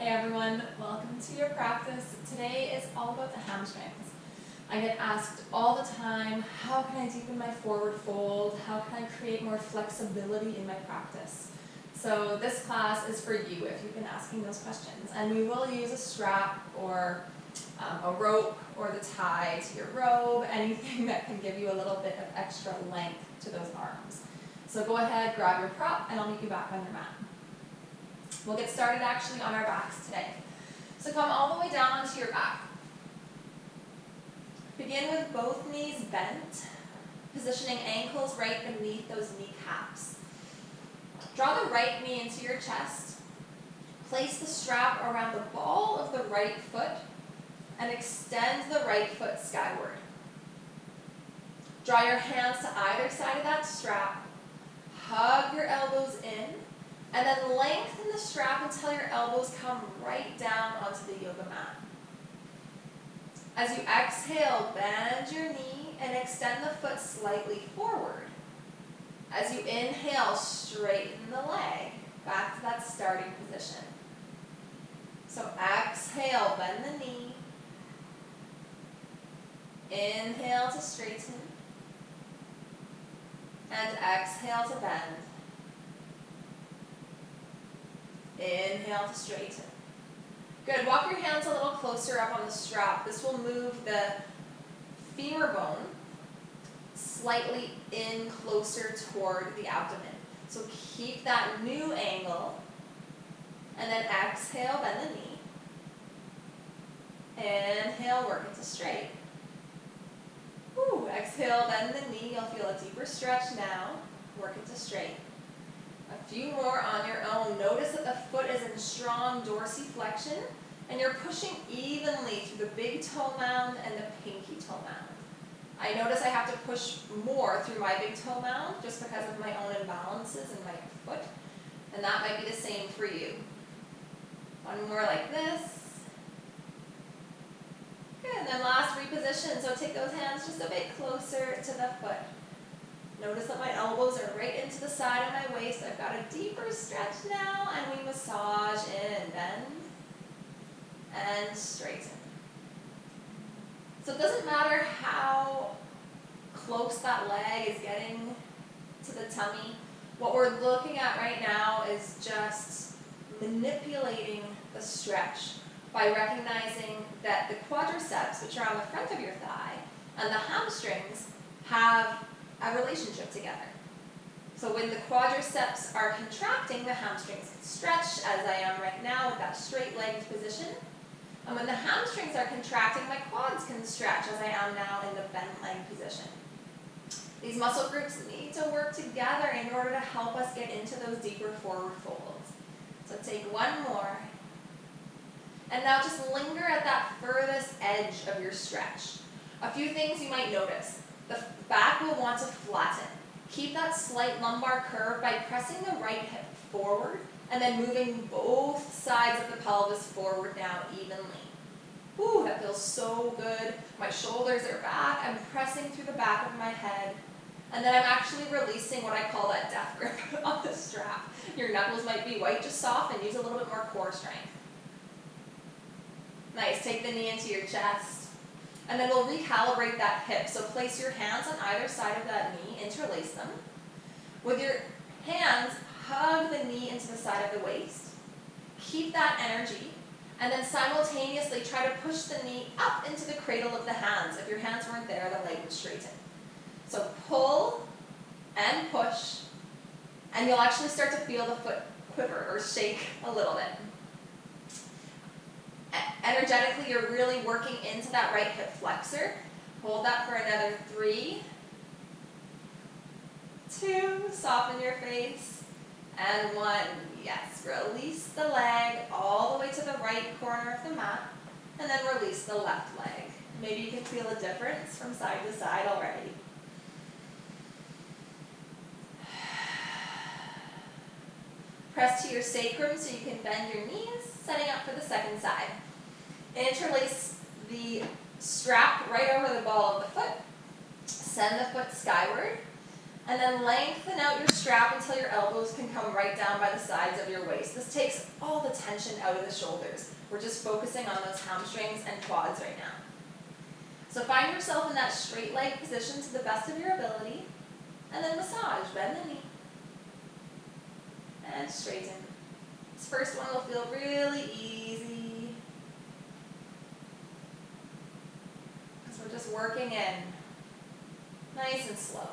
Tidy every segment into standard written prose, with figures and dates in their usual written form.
Hey everyone, welcome to your practice. Today is all about the hamstrings. I get asked all the time, how can I deepen my forward fold? How can I create more flexibility in my practice? So this class is for you if you've been asking those questions. And we will use a strap or a rope or the tie to your robe, anything that can give you a little bit of extra length to those arms. So go ahead, grab your prop, and I'll meet you back on your mat. We'll get started actually on our backs today. So come all the way down onto your back. Begin with both knees bent, positioning ankles right beneath those kneecaps. Draw the right knee into your chest. Place the strap around the ball of the right foot and extend the right foot skyward. Draw your hands to either side of that strap. Hug your elbows in. And then lengthen the strap until your elbows come right down onto the yoga mat. As you exhale, bend your knee and extend the foot slightly forward. As you inhale, straighten the leg back to that starting position. So exhale, bend the knee. Inhale to straighten. And exhale to bend. Inhale to straighten. Good. Walk your hands a little closer up on the strap. This will move the femur bone slightly in closer toward the abdomen. So keep that new angle. And then exhale, bend the knee. Inhale, work it to straight. Woo. Exhale, bend the knee. You'll feel a deeper stretch now. Work it to straight. A few more on your own. Notice that the foot is in strong dorsiflexion and you're pushing evenly through the big toe mound and the pinky toe mound. I notice I have to push more through my big toe mound just because of my own imbalances in my foot, and that might be the same for you. One more like this. Good, and then last reposition. So take those hands just a bit closer to the foot. Notice that my elbows are right into the side of my waist. I've got a deeper stretch now, and we massage in and bend and straighten. So it doesn't matter how close that leg is getting to the tummy. What we're looking at right now is just manipulating the stretch by recognizing that the quadriceps, which are on the front of your thigh, and the hamstrings have a relationship together. So when the quadriceps are contracting, the hamstrings can stretch, as I am right now with that straight-legged position. And when the hamstrings are contracting, my quads can stretch, as I am now in the bent leg position. These muscle groups need to work together in order to help us get into those deeper forward folds. So take one more. And now just linger at that furthest edge of your stretch. A few things you might notice. The back will want to flatten. Keep that slight lumbar curve by pressing the right hip forward and then moving both sides of the pelvis forward now evenly. Woo, that feels so good. My shoulders are back. I'm pressing through the back of my head. And then I'm actually releasing what I call that death grip on the strap. Your knuckles might be white, just soften. Use a little bit more core strength. Nice. Take the knee into your chest. And then we'll recalibrate that hip. So place your hands on either side of that knee, interlace them. With your hands, hug the knee into the side of the waist. Keep that energy. And then simultaneously try to push the knee up into the cradle of the hands. If your hands weren't there, the leg would straighten. So pull and push. And you'll actually start to feel the foot quiver or shake a little bit. Energetically, you're really working into that right hip flexor. Hold that for another 3, 2, soften your face, and 1. Yes, release the leg all the way to the right corner of the mat, and then release the left leg. Maybe you can feel a difference from side to side already. Press to your sacrum so you can bend your knees, setting up for the second side. Interlace the strap right over the ball of the foot. Send the foot skyward. And then lengthen out your strap until your elbows can come right down by the sides of your waist. This takes all the tension out of the shoulders. We're just focusing on those hamstrings and quads right now. So find yourself in that straight leg position to the best of your ability, and then massage. Bend the knee and straighten. This first one will feel really easy because we're just working in nice and slow.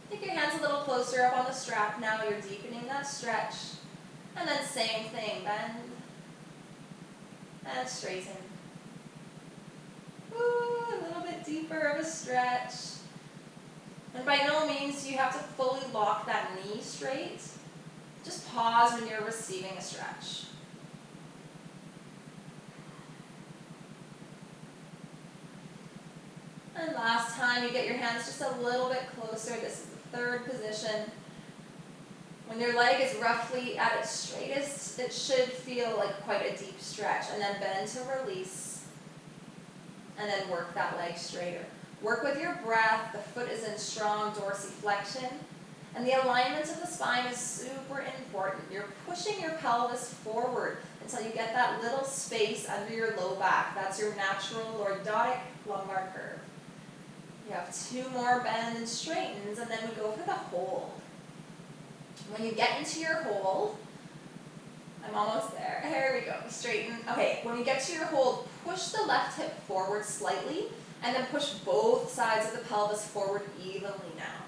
Take your hands a little closer up on the strap now. You're deepening that stretch. And then same thing, bend and straighten. Ooh, a little bit deeper of a stretch. And by no means do you have to fully lock that knee straight. Just pause when you're receiving a stretch. And last time, you get your hands just a little bit closer. This is the third position. When your leg is roughly at its straightest, it should feel like quite a deep stretch. And then bend to release. And then work that leg straighter. Work with your breath. The foot is in strong dorsiflexion. And the alignment of the spine is super important. You're pushing your pelvis forward until you get that little space under your low back. That's your natural lordotic lumbar curve. You have 2 more bend and straightens, and then we go for the hold. When you get into your hold, I'm almost there. Here we go. Straighten. Okay, when you get to your hold, push the left hip forward slightly, and then push both sides of the pelvis forward evenly now.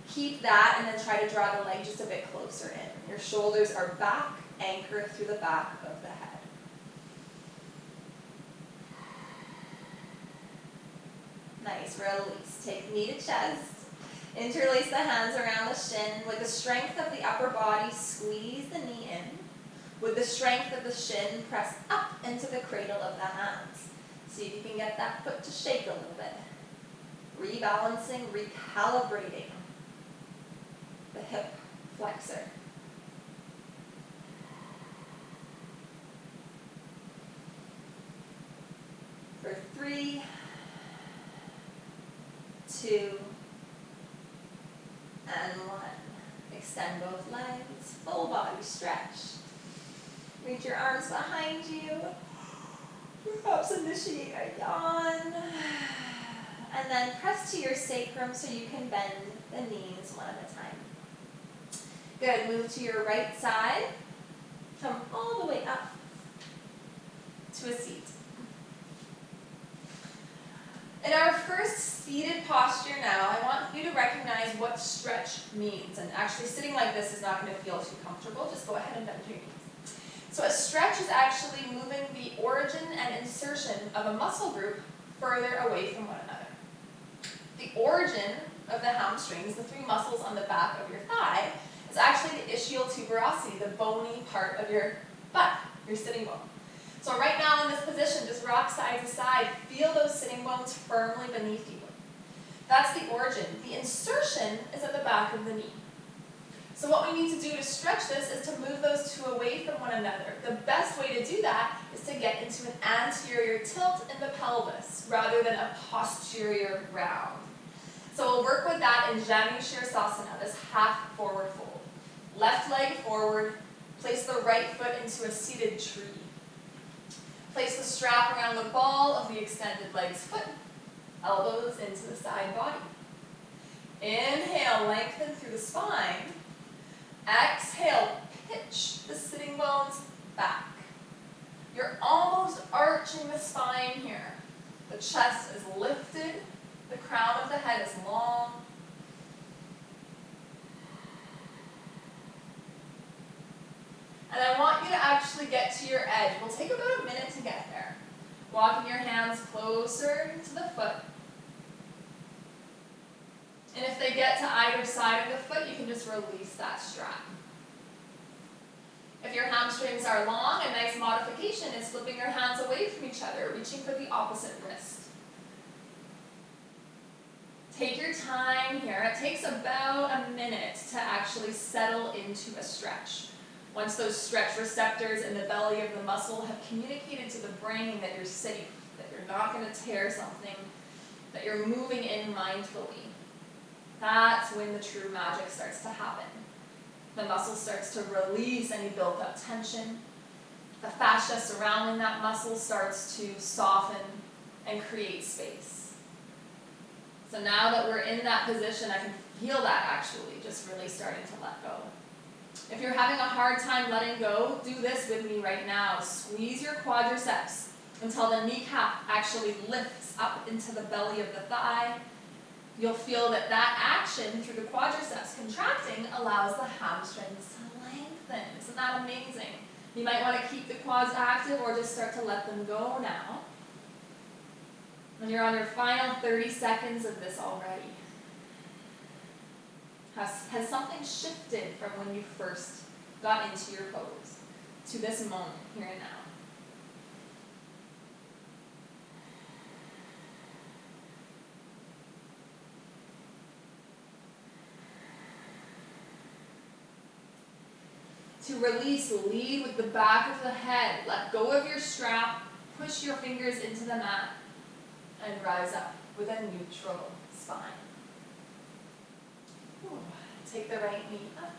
Keep that, and then try to draw the leg just a bit closer in. Your shoulders are back, anchor through the back of the head. Nice, release. Take knee to chest. Interlace the hands around the shin. With the strength of the upper body, squeeze the knee in. With the strength of the shin, press up into the cradle of the hands. See if you can get that foot to shake a little bit. Rebalancing, recalibrating the hip flexor. For 3, 2, and 1. Extend both legs, full body stretch. Reach your arms behind you. Perhaps initiate a yawn. And then press to your sacrum so you can bend the knees one at a time. Good, move to your right side. Come all the way up to a seat. In our first seated posture now, I want you to recognize what stretch means. And actually sitting like this is not going to feel too comfortable. Just go ahead and bend your knees. So a stretch is actually moving the origin and insertion of a muscle group further away from one another. The origin of the hamstrings, the 3 muscles on the back of your thigh, is actually the ischial tuberosity, the bony part of your butt, your sitting bone. So right now in this position, just rock side to side, feel those sitting bones firmly beneath you. That's the origin. The insertion is at the back of the knee. So what we need to do to stretch this is to move those 2 away from one another. The best way to do that is to get into an anterior tilt in the pelvis rather than a posterior round. So we'll work with that in Janu Shirsasana, this half forward fold. Left leg forward, place the right foot into a seated tree. Place the strap around the ball of the extended leg's foot, elbows into the side body. Inhale, lengthen through the spine. Exhale, pitch the sitting bones back. You're almost arching the spine here. The chest is lifted, the crown of the head is long. And I want you to actually get to your edge. We'll take about a minute to get there. Walking your hands closer to the foot. And if they get to either side of the foot, you can just release that strap. If your hamstrings are long, a nice modification is flipping your hands away from each other, reaching for the opposite wrist. Take your time here. It takes about a minute to actually settle into a stretch. Once those stretch receptors in the belly of the muscle have communicated to the brain that you're safe, that you're not going to tear something, that you're moving in mindfully. That's when the true magic starts to happen. The muscle starts to release any built up tension. The fascia surrounding that muscle starts to soften and create space. So now that we're in that position, I can feel that actually, just really starting to let go. If you're having a hard time letting go, do this with me right now. Squeeze your quadriceps until the kneecap actually lifts up into the belly of the thigh. You'll feel that that action through the quadriceps contracting allows the hamstrings to lengthen. Isn't that amazing? You might want to keep the quads active or just start to let them go now. And you're on your final 30 seconds of this already. Has something shifted from when you first got into your pose to this moment, here and now? To release, lead with the back of the head. Let go of your strap, push your fingers into the mat, and rise up with a neutral spine. Ooh. Take the right knee up.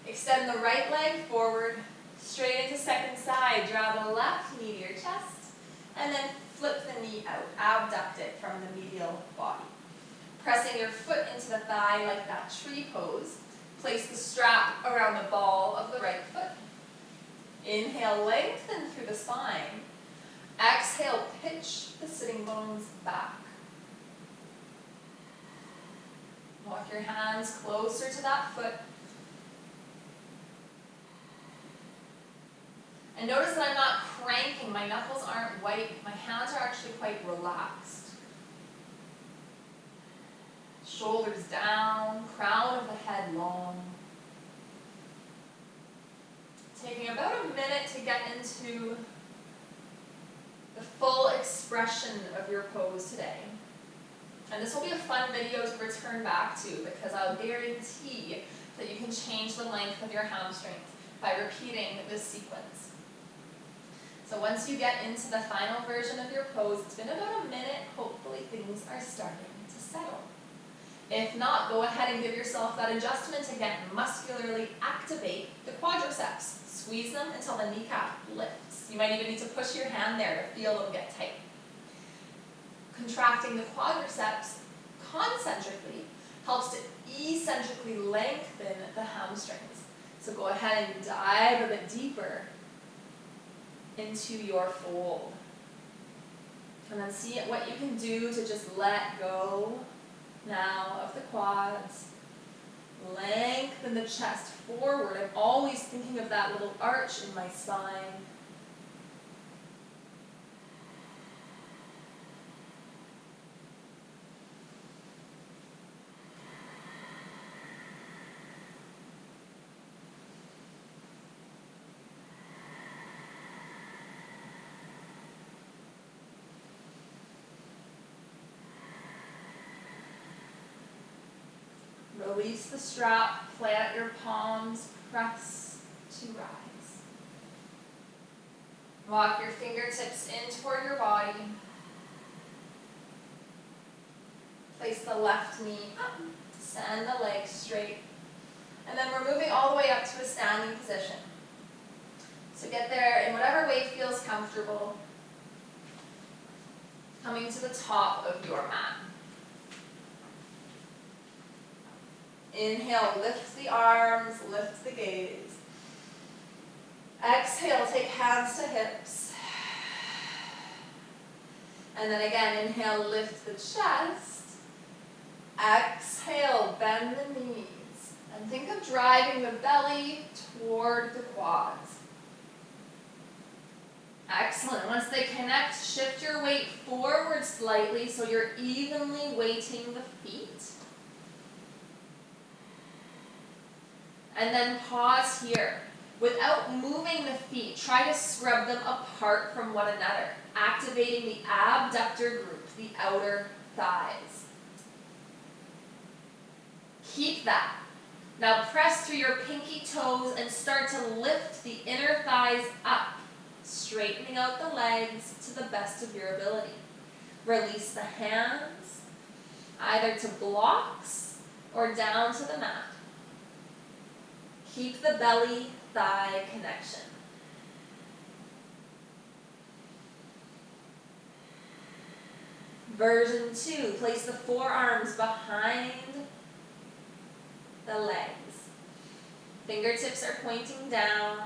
Extend the right leg forward, straight into second side. Draw the left knee to your chest, and then flip the knee out. Abduct it from the medial body. Pressing your foot into the thigh like that tree pose. Place the strap around the ball of the right foot. Inhale, lengthen through the spine. Exhale, pitch the sitting bones back. Walk your hands closer to that foot. And notice that I'm not cranking. My knuckles aren't white. My hands are actually quite relaxed. Shoulders down, crown of the head long. Taking about a minute to get into the full expression of your pose today. And this will be a fun video to return back to because I'll guarantee that you can change the length of your hamstrings by repeating this sequence. So once you get into the final version of your pose, it's been about a minute, hopefully things are starting to settle. If not, go ahead and give yourself that adjustment again. Muscularly activate the quadriceps. Squeeze them until the kneecap lifts. You might even need to push your hand there to feel them get tight. Contracting the quadriceps concentrically helps to eccentrically lengthen the hamstrings. So go ahead and dive a bit deeper into your fold. And then see what you can do to just let go now of the quads. Lengthen the chest forward. I'm always thinking of that little arch in my spine. Release the strap, plant your palms, press to rise. Walk your fingertips in toward your body. Place the left knee up, send the legs straight. And then we're moving all the way up to a standing position. So get there in whatever way feels comfortable. Coming to the top of your mat. Inhale, lift the arms, lift the gaze. Exhale, take hands to hips. And then again, inhale, lift the chest. Exhale, bend the knees. And think of driving the belly toward the quads. Excellent. Once they connect, shift your weight forward slightly so you're evenly weighting the feet. And then pause here. Without moving the feet, try to scrub them apart from one another, activating the abductor group, the outer thighs. Keep that. Now press through your pinky toes and start to lift the inner thighs up straightening out the legs to the best of your ability. Release the hands, either to blocks or down to the mat. Keep the belly-thigh connection. Version 2, place the forearms behind the legs. Fingertips are pointing down.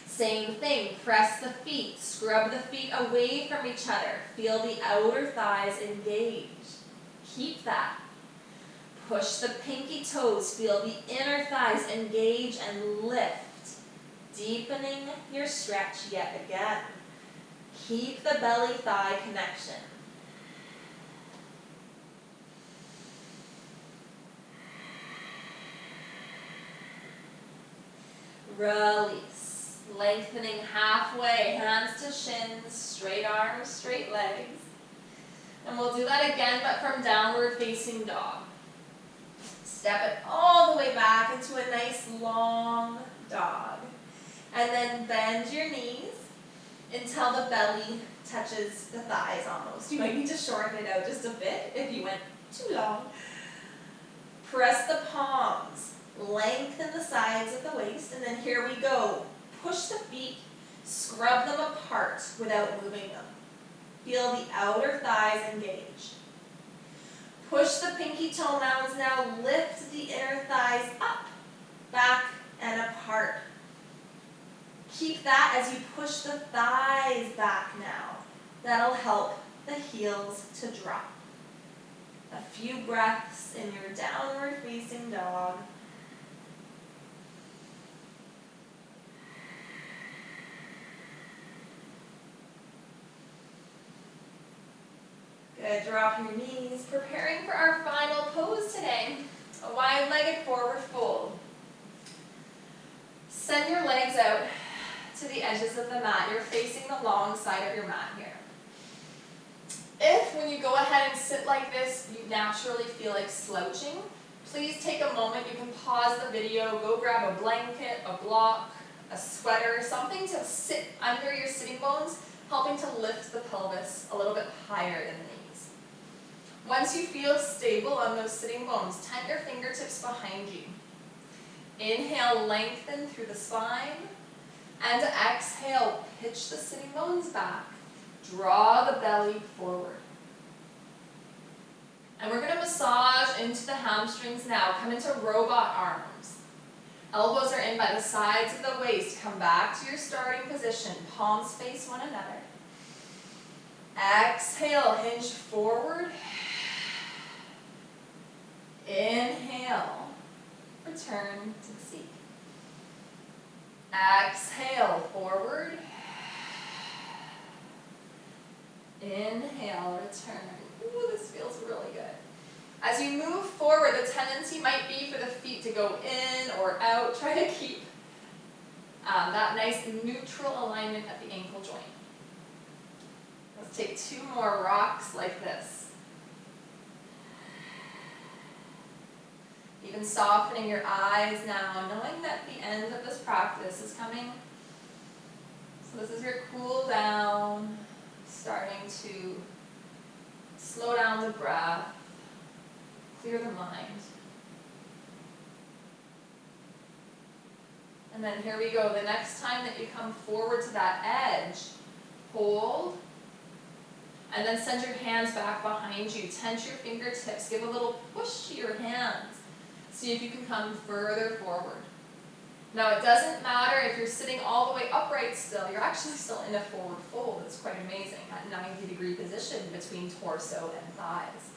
Same thing, press the feet, scrub the feet away from each other. Feel the outer thighs engage. Keep that. Push the pinky toes, feel the inner thighs engage and lift. Deepening your stretch yet again. Keep the belly-thigh connection. Release. Lengthening halfway, hands to shins, straight arms, straight legs. And we'll do that again, but from downward facing dog. Step it all the way back into a nice long dog. And then bend your knees until the belly touches the thighs almost. You might need to shorten it out just a bit if you went too long. Press the palms. Lengthen the sides of the waist, and then here we go. Push the feet, scrub them apart without moving them. Feel the outer thighs engage. Push the pinky toe mounds now, lift the inner thighs up, back, and apart. Keep that as you push the thighs back now. That'll help the heels to drop. A few breaths in your downward facing dog. Good, drop your knees, preparing for our final pose today, a wide-legged forward fold. Send your legs out to the edges of the mat. You're facing the long side of your mat here. If, when you go ahead and sit like this, you naturally feel like slouching, please take a moment. You can pause the video, go grab a blanket, a block, a sweater, something to sit under your sitting bones, helping to lift the pelvis a little bit higher than the knees. Once you feel stable on those sitting bones, tent your fingertips behind you. Inhale, lengthen through the spine, and exhale, pitch the sitting bones back. Draw the belly forward. And we're going to massage into the hamstrings now. Come into robot arms. Elbows are in by the sides of the waist. Come back to your starting position. Palms face one another. Exhale, hinge forward. Inhale, return to the seat. Exhale, forward. Inhale, return. Ooh, this feels really good. As you move forward, the tendency might be for the feet to go in or out. Try to keep that nice neutral alignment at the ankle joint. Let's take 2 more rocks like this. Even softening your eyes now, knowing that the end of this practice is coming. So this is your cool down, starting to slow down the breath, clear the mind. And then here we go. The next time that you come forward to that edge, hold, and then send your hands back behind you. Tense your fingertips. Give a little push to your hands. See if you can come further forward. Now it doesn't matter if you're sitting all the way upright still. You're actually still in a forward fold. It's quite amazing. That 90-degree position between torso and thighs.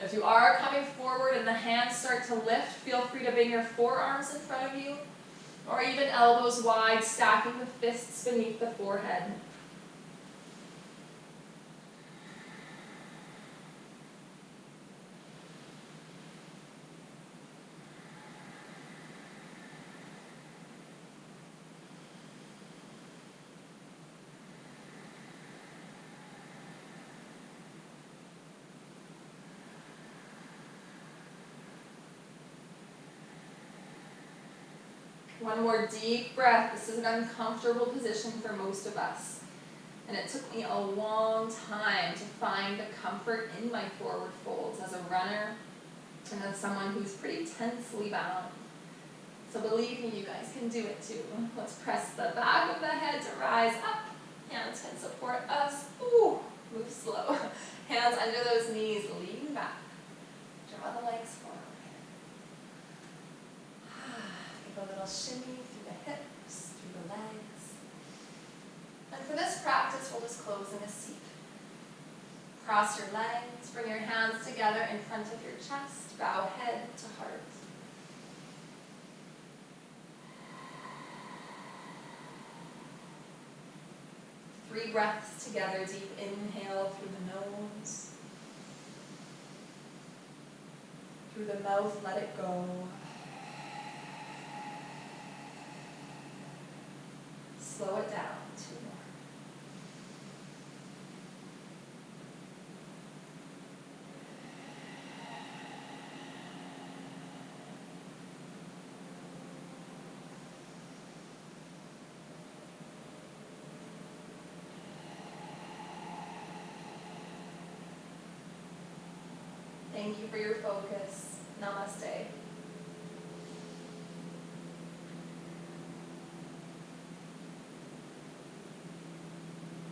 If you are coming forward and the hands start to lift, feel free to bring your forearms in front of you, or even elbows wide, stacking the fists beneath the forehead. One more deep breath. This is an uncomfortable position for most of us. And it took me a long time to find the comfort in my forward folds as a runner and as someone who's pretty tensely bound. So believe me, you guys can do it too. Let's press the back of the head to rise up. Hands can support us. Ooh, move slow. Hands under those knees, lean back. Draw the legs forward. Give a little shimmy through the hips, through the legs. And for this practice, we'll just close in a seat. Cross your legs, bring your hands together in front of your chest, bow head to heart. Three breaths together, deep inhale through the nose. Through the mouth, let it go. Slow it down, 2 more. Thank you for your focus. Namaste.